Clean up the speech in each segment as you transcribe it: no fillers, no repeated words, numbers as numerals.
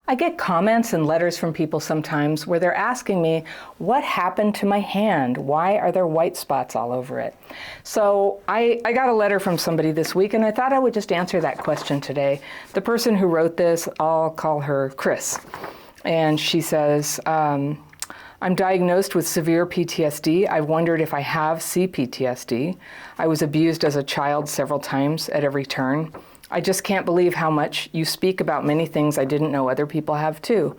I get comments and letters from people sometimes where they're asking me, what happened to my hand? Why are there white spots all over it? So I got a letter from somebody this week, and I thought I would just answer that question today. The person who wrote this, I'll call her Chris. And she says, I'm diagnosed with severe PTSD. I've wondered if I have CPTSD. I was abused as a child several times at every turn. I just can't believe how much you speak about many things I didn't know other people have too.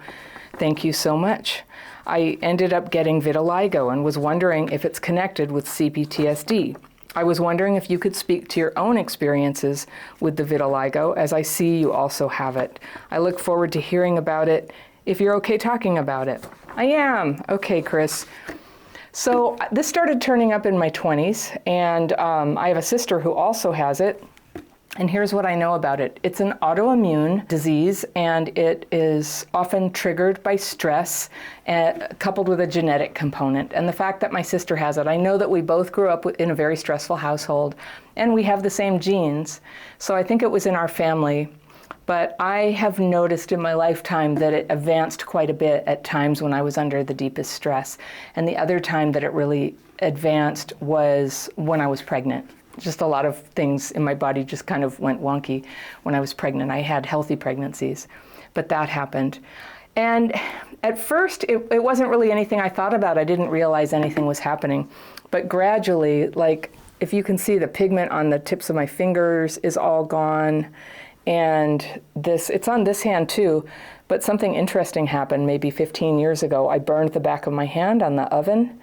Thank you so much. I ended up getting vitiligo and was wondering if it's connected with CPTSD. I was wondering if you could speak to your own experiences with the vitiligo, as I see you also have it. I look forward to hearing about it if you're okay talking about it. I am. Okay, Chris. So this started turning up in my 20s, and I have a sister who also has it. And here's what I know about it. It's an autoimmune disease, and it is often triggered by stress, coupled with a genetic component. And the fact that my sister has it, I know that we both grew up in a very stressful household, and we have the same genes. So I think it was in our family. But I have noticed in my lifetime that it advanced quite a bit at times when I was under the deepest stress. And the other time that it really advanced was when I was pregnant. Just a lot of things in my body just kind of went wonky when I was pregnant. I had healthy pregnancies, but that happened. And at first, it wasn't really anything I thought about. I didn't realize anything was happening. But gradually, like if you can see, the pigment on the tips of my fingers is all gone. And it's on this hand too, but something interesting happened maybe 15 years ago. I burned the back of my hand on the oven,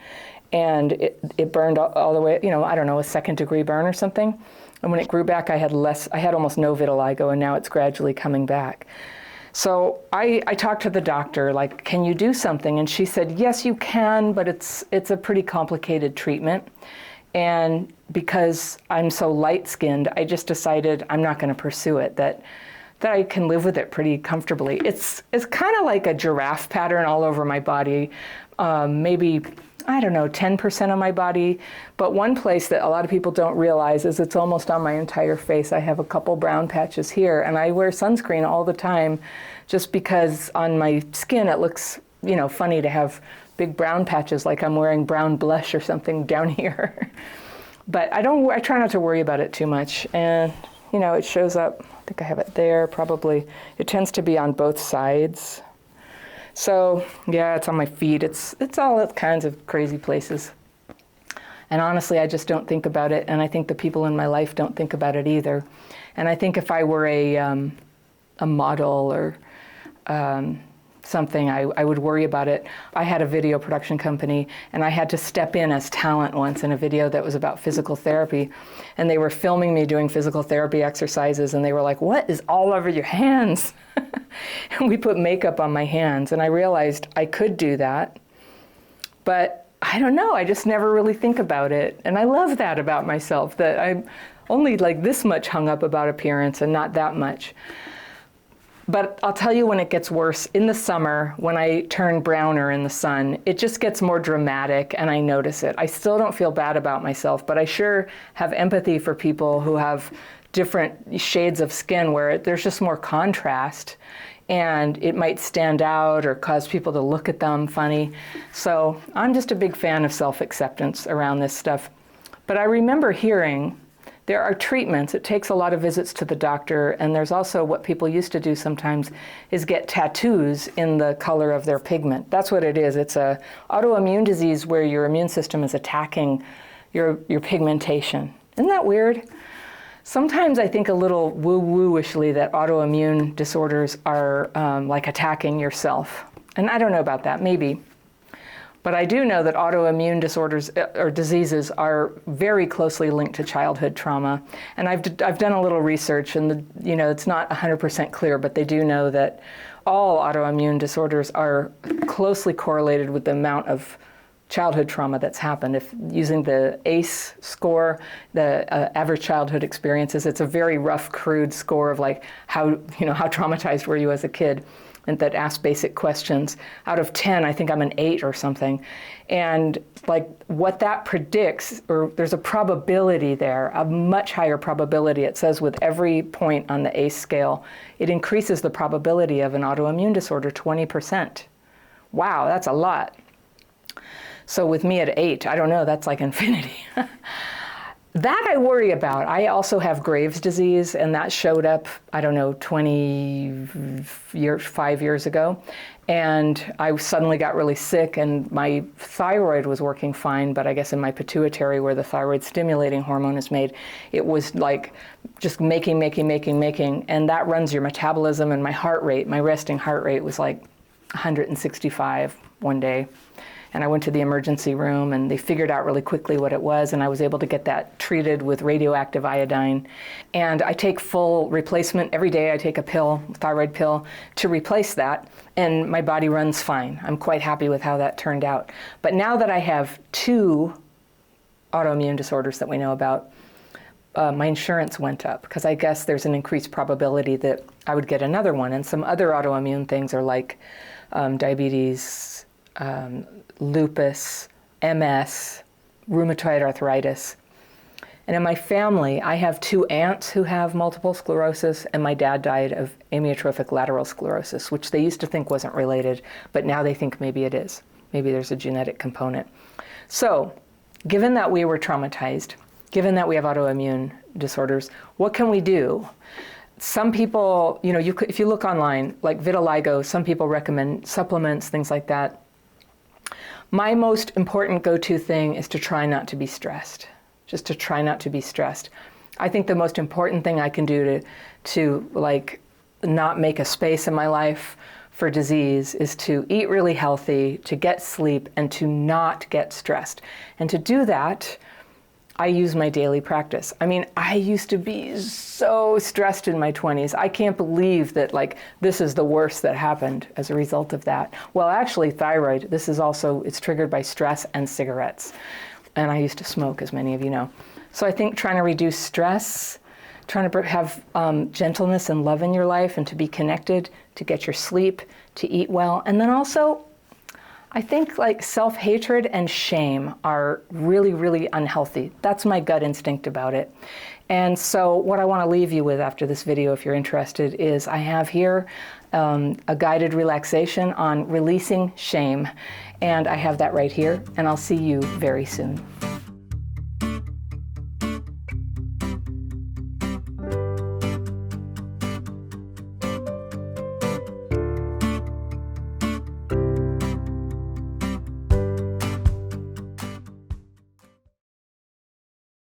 and it burned all the way, I don't know, a second-degree burn or something. And when it grew back, I had almost no vitiligo, and now it's gradually coming back. So I talked to the doctor, like, can you do something? And she said, yes, you can, but it's a pretty complicated treatment. And because I'm so light-skinned, I just decided I'm not going to pursue it, that I can live with it pretty comfortably. It's kind of like a giraffe pattern all over my body, maybe, I don't know, 10% of my body. But one place that a lot of people don't realize is it's almost on my entire face. I have a couple brown patches here, and I wear sunscreen all the time just because on my skin it looks, funny to have big brown patches, like I'm wearing brown blush or something down here. But I try not to worry about it too much. And, it shows up, I think I have it there probably. It tends to be on both sides. So yeah, it's on my feet. It's all kinds of crazy places. And honestly, I just don't think about it. And I think the people in my life don't think about it either. And I think if I were a model or something, I would worry about it. I had a video production company, and I had to step in as talent once in a video that was about physical therapy. And they were filming me doing physical therapy exercises, and they were like, what is all over your hands? And we put makeup on my hands, and I realized I could do that. But I don't know, I just never really think about it. And I love that about myself, that I'm only like this much hung up about appearance and not that much. But I'll tell you when it gets worse. In the summer, when I turn browner in the sun, it just gets more dramatic, and I notice it. I still don't feel bad about myself, but I sure have empathy for people who have different shades of skin where there's just more contrast, and it might stand out or cause people to look at them funny. So I'm just a big fan of self-acceptance around this stuff. But I remember hearing there are treatments. It takes a lot of visits to the doctor, and there's also what people used to do sometimes is get tattoos in the color of their pigment. That's what it is. It's a autoimmune disease where your immune system is attacking your pigmentation. Isn't that weird? Sometimes I think a little woo-woo-ishly that autoimmune disorders are like attacking yourself. And I don't know about that, maybe. But I do know that autoimmune disorders or diseases are very closely linked to childhood trauma. And I've done a little research, and it's not 100% clear, but they do know that all autoimmune disorders are closely correlated with the amount of childhood trauma that's happened. If using the ACE score, the average childhood experiences, it's a very rough, crude score of like how traumatized were you as a kid. and that ask basic questions. Out of 10, I think I'm an 8 or something. And like what that predicts, or there's a probability there, a much higher probability. It says with every point on the ACE scale, it increases the probability of an autoimmune disorder 20%. Wow, that's a lot. So with me at 8, I don't know, that's like infinity. That I worry about. I also have Graves' disease, and that showed up, I don't know, 5 years ago. And I suddenly got really sick, and my thyroid was working fine, but I guess in my pituitary, where the thyroid stimulating hormone is made, it was like just making, and that runs your metabolism. And my heart rate, my resting heart rate was like 165 one day. And I went to the emergency room, and they figured out really quickly what it was, and I was able to get that treated with radioactive iodine. And I take full replacement every day. I take a pill, thyroid pill, to replace that, and my body runs fine. I'm quite happy with how that turned out. But now that I have 2 autoimmune disorders that we know about, my insurance went up, because I guess there's an increased probability that I would get another one. And some other autoimmune things are like diabetes, lupus, MS, rheumatoid arthritis. And in my family, I have 2 aunts who have multiple sclerosis, and my dad died of amyotrophic lateral sclerosis, which they used to think wasn't related, but now they think maybe it is. Maybe there's a genetic component. So, given that we were traumatized, given that we have autoimmune disorders, what can we do? Some people, you know, if you look online, like vitiligo, some people recommend supplements, things like that. My most important go-to thing is to try not to be stressed, just to try not to be stressed. I think the most important thing I can do to like not make a space in my life for disease is to eat really healthy, to get sleep, and to not get stressed. And to do that, I use my daily practice. I mean, I used to be so stressed in my 20s. I can't believe that like this is the worst that happened as a result of that. Well, actually thyroid, this is also, it's triggered by stress and cigarettes. And I used to smoke, as many of you know. So I think trying to reduce stress, trying to have gentleness and love in your life, and to be connected, to get your sleep, to eat well, and then also I think like self-hatred and shame are really, really unhealthy. That's my gut instinct about it. And so what I want to leave you with after this video, if you're interested, is I have here a guided relaxation on releasing shame. And I have that right here, and I'll see you very soon.